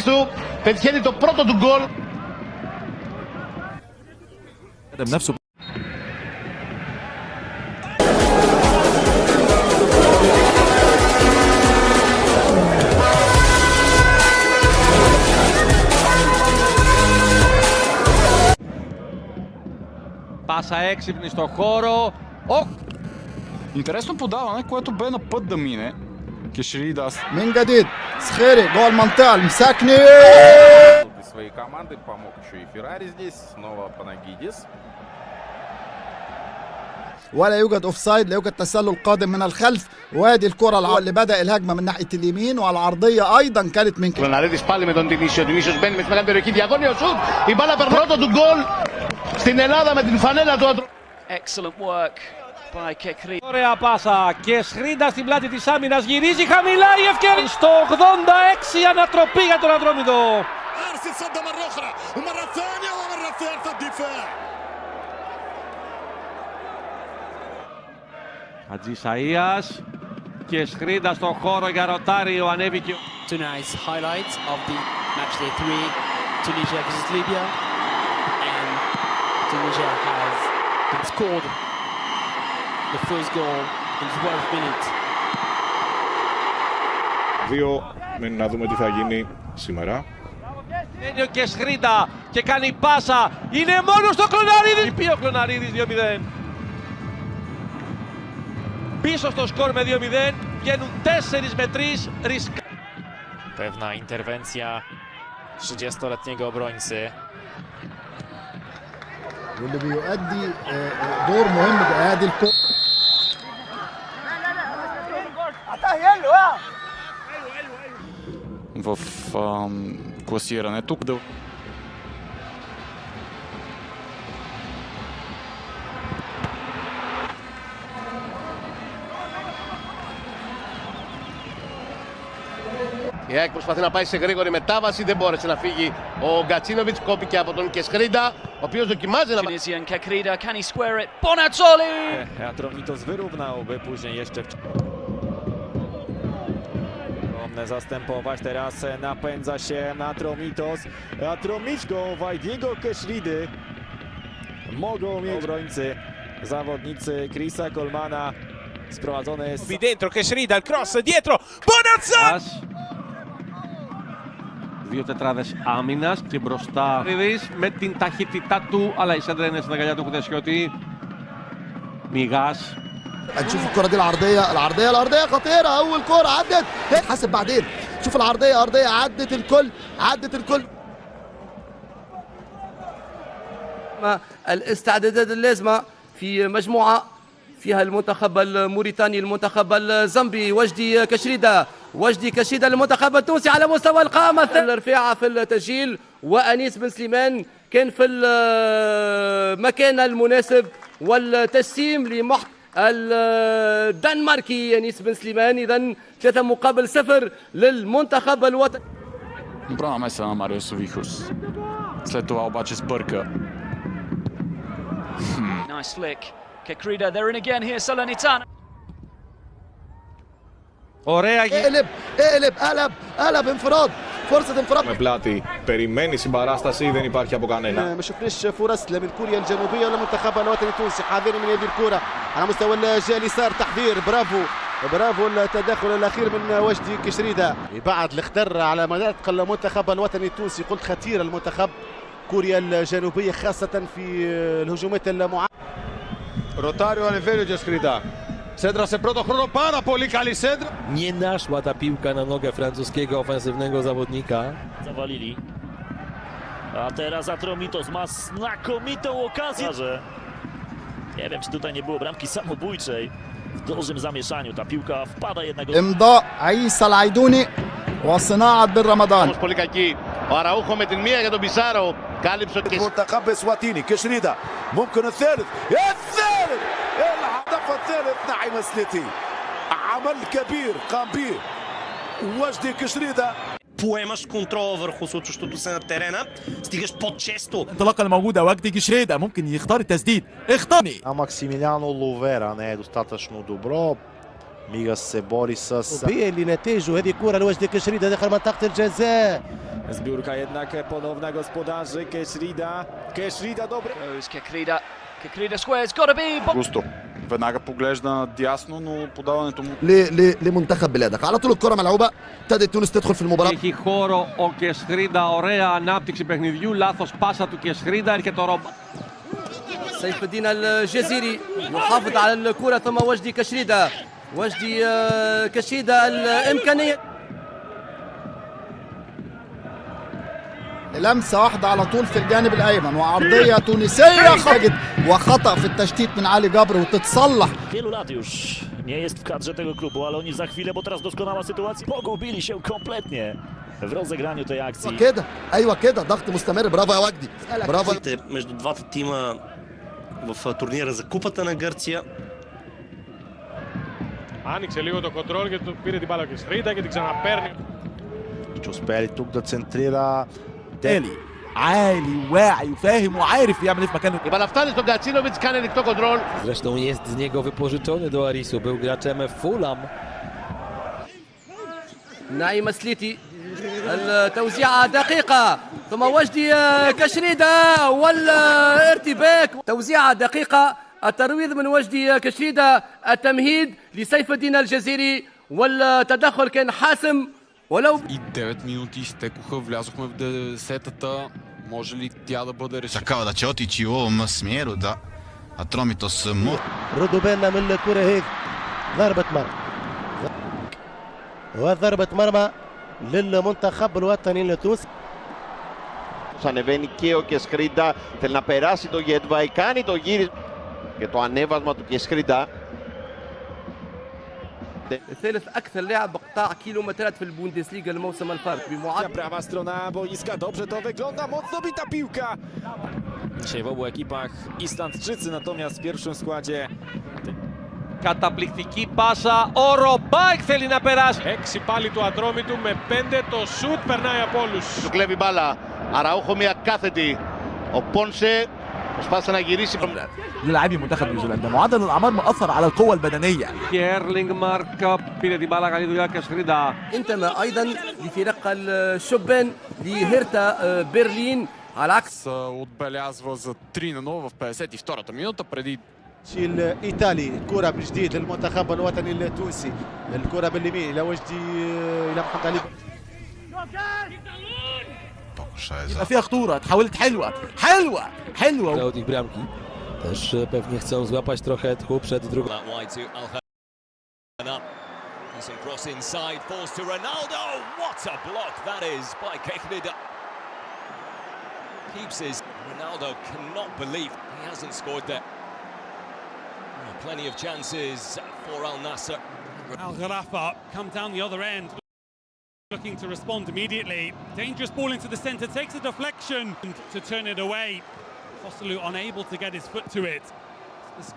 του πετυχαίνει το πρώτο του γκολ. Πάσα έξυπνη στο χώρο. Интересно подаване, което бе на път да мине. Кешридас. من جديد سخيري جوه المنطقة المساكنة. Своей команды помог еще и Феррари здесь. Снова Панагидис. ولا يوجد اوفسايد، لا يوجد تسلل قادم من الخلف. وادي الكرة اللي بدأ الهجمة من ناحية اليمين، والعرضية أيضا كانت من Κλωναρίδης πάλι με τον Τινίσιο. Ο Τινίσιος μπαίνει με τη μεγάλη περιοχή. Διαγώνιο σουτ. Η μπάλα περνάει. Πρώτο του γκολ στην Ελλάδα με την φανέλα του άντρου. Excellent work by Kekri. Ωραία πάσα και Σχρίντα στην πλάτη της άμυνας. Γυρίζει χαμηλά η ευκαιρία. Στο 86 ανατροπή για τον Ατρόμητο. أرسل صد مرة أخرى ومرة ثانية ومرة ثالثة الدفاع. Χατζησαΐας και Σχρίντα στο χώρο για Ρωτάριο. Ανέβηκε. Tonight's highlights of the matchday 3, Tunisia versus Libya, and Tunisia has scored the first goal in 12 minutes. Να δούμε τι θα γίνει σήμερα. Ένιο και Σχρίντα και κάνει πάσα. Είναι μόνο στο Κλωναρίδη. Πει ο Κλωναρίδης 2-0. Πίσω στο σκορ με 2-0. Βγαίνουν 4 με 3. Ρισκά. Pewna interwencja 30-letniego obrońcy. واللي بيؤدي دور مهم بإعادة الكرة. В класирането. Η ΑΕΚ προσπαθεί να πάει σε γρήγορη μετάβαση, δεν μπόρεσε να φύγει ο Γκατσίνοβιτς, κόπηκε από τον Κεσχρίντα, ο οποίος δοκιμάζει να... Tunisian Kekrida, can he square it? Bonazzoli! Atromitos wyrównałby później jeszcze zastępować, teraz napędza się Atromitos. Atromiczką Wajdiego Keshridy mogą mieć obrońcy, zawodnicy Chrisa Colemana. Sprowadzone jest... Qui dentro Keshrida, il cross dietro, Bonazzoli! Δύο τετράδες άμυνας και μπροστά με την ταχύτητά του, αλλά η σέντρα είναι στην αγκαλιά του Χουδεσιώτη. Μιγάς. هنشوف الكرة دي العرضية خطيرة. أول كرة عدت، حاسب بعدين. شوف العرضية أرضية، عدت الكل. الاستعدادات اللازمة في مجموعة فيها المنتخب الموريتاني، المنتخب الزامبي. وجدي كشريدة للمنتخب التونسي على مستوى القامة. الرفيعة في التسجيل، وأنيس بن سليمان كان في المكان المناسب والتسليم لمحت الدنماركي أنيس بن سليمان. إذن 3-0 للمنتخب الوطني. Направо меса на Марио Совихос. След това обаче сбърка. Nice flick. Kekrida, they're in again here, Salernitana. Ωραία. قلب انفراد. فرصة انفراد. Με πλάτη περιμένει συμπαράσταση, δεν υπάρχει από κανένα. ما شفناش فرص لا من كوريا الجنوبية ولا المنتخب الوطني التونسي. حاضرين من هذه الكرة على مستوى الجهة اليسار. تحضير، برافو التدخل الأخير من وجدي كشريدة. بعد الخطر على مناطق المنتخب الوطني التونسي. قلت خطير المنتخب كوريا الجنوبية خاصة في الهجومات المعاكسة. Ρωτάριο ανεβαίνει ο Κεσχρίντα. Σέντρα σε πρώτο χρόνο, πάρα πολύ καλή σέντρα. Nie naszła ta piłka na nogę francuskiego ofensywnego zawodnika. Zawalili. A teraz Atromitos ma znakomitą okazję. Nie wiem, czy tutaj nie było bramki samobójczej. W dużym zamieszaniu ta piłka wpada jednak... إمضاء عيسى العيدوني وصناعة بن رمضان. Πολύ κακή. Ο Αραούχο με την μία για τον Πισάρο. Κάλυψε και... المنتخب اسواتيني. كشريدة ممكن الثالث. الهدف الثالث نعيم سليتي. عمل كبير قام به وجدي كشريدة. Поемаш контрол върху случващото се на терена, стигаш по-често. الانطلاقة الموجودة وجدي كشريدة ممكن يختار التسديد. اختارني. Максимилиано Лувера не е достатъчно добро. ميغاس بوريساس لنتائجه. هذه كرة لوجدي كشريدة داخل منطقة الجزاء. Zbiórka jednak ponowna gospodarzy. Keshrida dobry. Goes Kekrida. Kekrida squares, gotta be. Густо. Веднага поглежда дясно, но подаването му... لمنتخب بلادك. على طول الكرة ملعوبة. ابتدت تونس تدخل في المباراة. Έχει χώρο ο Κεσχρίδα, ωραία ανάπτυξη παιχνιδιού, λάθος πάσα του Κεσχρίδα, έρχεται ο Ρόμπα. سيف الدين الجزيري يحافظ على الكرة ثم وجدي كشريدة. وجدي كشريدة الإمكانية. لمسة واحدة على طول في الجانب الأيمن وعرضية تونسية وخطأ في التشتيت من علي جبر وتتصلح. Wielu lat już nie jest w kadrze tego klubu, ale oni za chwilę, bo teraz doskonała sytuacja, pogubili się kompletnie w rozegraniu tej akcji. كده أيوة كده ضغط مستمر. برافو يا وجدي. برافو. Между двата тима в турнира за Купата на Гърция. Άνοιξε λίγο το κοντρόλ και του πήρε την μπάλα και Σχρίδα και την ξαναπαίρνει. جوسبالي تقدر تسنتريرا. تالي عالي واعي وفاهم وعارف يعمل ايه في مكانه. Η μπάλα φτάνει στον Κατσίνοβιτς, κάνει ανοιχτό κοντρόλ. Zresztą jest z niego wypożyczony do Arisu, był graczem Fulham. نعيم سليتي التوزيعة دقيقة ثم وجدي كشريدة والارتباك. توزيعة دقيقة، الترويض من وجدي كشريدة، التمهيد لسيف الدين الجزيري والتدخل كان حاسم. ولو И 9 минути изтекоха, влязохме в 10-та. Може ли тя да бъде решена? Čekao da će otići u ovom smjeru, da Atromitos ردوا بالنا من الكرة هذه. ضربة مرمى. وضربة مرمى للمنتخب الوطني لتونس. Ανεβαίνει και ο Κεσχρίδα, θέλει να περάσει το Γετβάη, κάνει το γύρισμα και το ανέβασμα του Κεσχρίδα. ثالث أكثر لاعب بقطاع كيلومترات في البوندسليغا الموسم الفارط بمعدل. Prawa strona boiska, dobrze to wygląda, mocno bita piłka. Dzisiaj w obu ekipach Islandczycy, natomiast w pierwszym składzie Καταπληκτική πάσα, ο Ρομπάικ θέλει να περάσει. 6 πάλι του Ατρόμητου με 5 το σουτ, περνάει από όλους. Του κλέβει μπάλα. Αραούχο μια κάθετη. Ο Πόνσε προσπάθησε να γυρίσει. للاعبي منتخب نيوزيلندا معدل الاعمار مؤثر على القوه البدنيه. Κέρλινγκ Μάρκα πήρε την μπάλα, καλή δουλειά Κεσχρίδα. انتمى أيضا لفرق الشبان لهيرتا برلين على عكس. Отбелязва за 3-0 в 52-та минута преди الإيطالي. الكرة من جديد للمنتخب الوطني التونسي. الكرة باليمين إلى وجدي إلى محمد علي. يبقى فيها خطوره، اتحولت حلوه. Od ich bramki. Też pewnie chcą złapać trochę tchu przed drugą. Decent cross inside, falls to Ronaldo. What a block that is by Kekhrida. Keeps his. Ronaldo cannot believe he hasn't scored there. Plenty of chances for Al Nassr. Al Gharafa come down the other end, looking to respond immediately. Dangerous ball into the centre, takes a deflection to turn it away. Kossolu unable to get his foot to it.